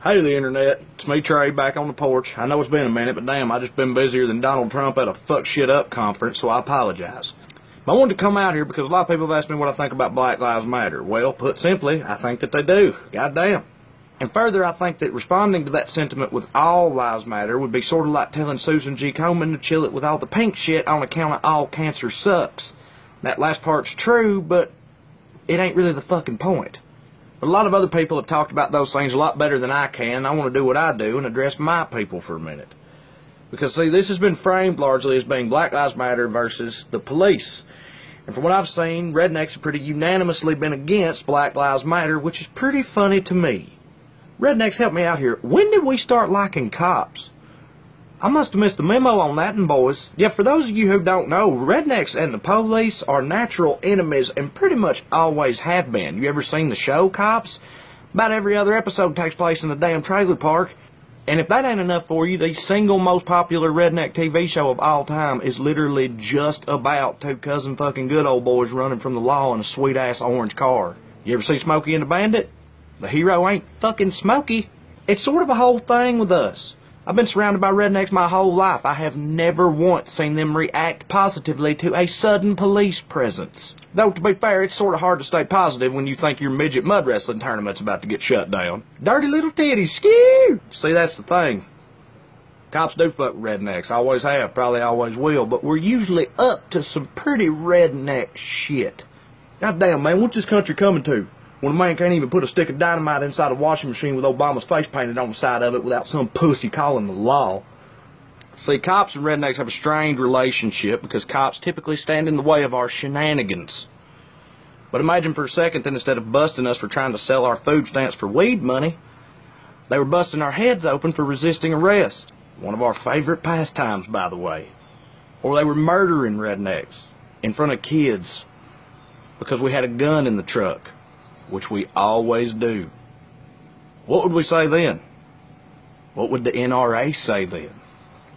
Hey the internet, it's me Trey back on the porch. I know it's been a minute, but damn, I just been busier than Donald Trump at a fuck shit up conference, so I apologize. But I wanted to come out here because a lot of people have asked me what I think about Black Lives Matter. Well, put simply, I think that they do. Goddamn. And further, I think that responding to that sentiment with all lives matter would be sort of like telling Susan G. Komen to chill it with all the pink shit on account of all cancer sucks. That last part's true, but it ain't really the fucking point. But a lot of other people have talked about those things a lot better than I can. I want to do what I do and address my people for a minute. Because, see, this has been framed largely as being Black Lives Matter versus the police. And from what I've seen, rednecks have pretty unanimously been against Black Lives Matter, which is pretty funny to me. Rednecks, help me out here. When did we start liking cops? I must have missed the memo on that one, boys. Yeah, for those of you who don't know, rednecks and the police are natural enemies and pretty much always have been. You ever seen the show Cops? About every other episode takes place in a damn trailer park. And if that ain't enough for you, the single most popular redneck TV show of all time is literally just about two cousin fucking good old boys running from the law in a sweet-ass orange car. You ever see Smokey and the Bandit? The hero ain't fucking Smokey. It's sort of a whole thing with us. I've been surrounded by rednecks my whole life. I have never once seen them react positively to a sudden police presence. Though, to be fair, it's sort of hard to stay positive when you think your midget mud wrestling tournament's about to get shut down. Dirty little titties, skew! See, that's the thing. Cops do fuck with rednecks. Always have, probably always will, but we're usually up to some pretty redneck shit. Goddamn, man, what's this country coming to? When a man can't even put a stick of dynamite inside a washing machine with Obama's face painted on the side of it without some pussy calling the law. See, cops and rednecks have a strained relationship because cops typically stand in the way of our shenanigans. But imagine for a second that instead of busting us for trying to sell our food stamps for weed money, they were busting our heads open for resisting arrest. One of our favorite pastimes, by the way. Or they were murdering rednecks in front of kids because we had a gun in the truck. Which we always do. What would we say then? What would the NRA say then?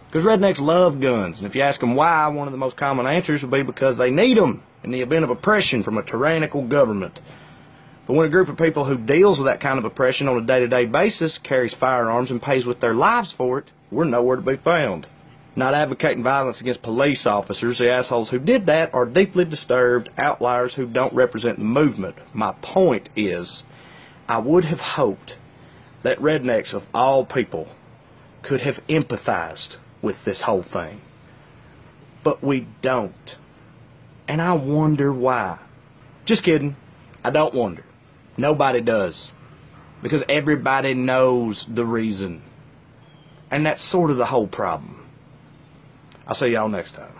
Because rednecks love guns, and if you ask them why, one of the most common answers would be because they need them in the event of oppression from a tyrannical government. But when a group of people who deals with that kind of oppression on a day-to-day basis carries firearms and pays with their lives for it, we're nowhere to be found. Not advocating violence against police officers, the assholes who did that are deeply disturbed outliers who don't represent the movement. My point is, I would have hoped that rednecks of all people could have empathized with this whole thing. But we don't. And I wonder why. Just kidding. I don't wonder. Nobody does. Because everybody knows the reason. And that's sort of the whole problem. I'll see y'all next time.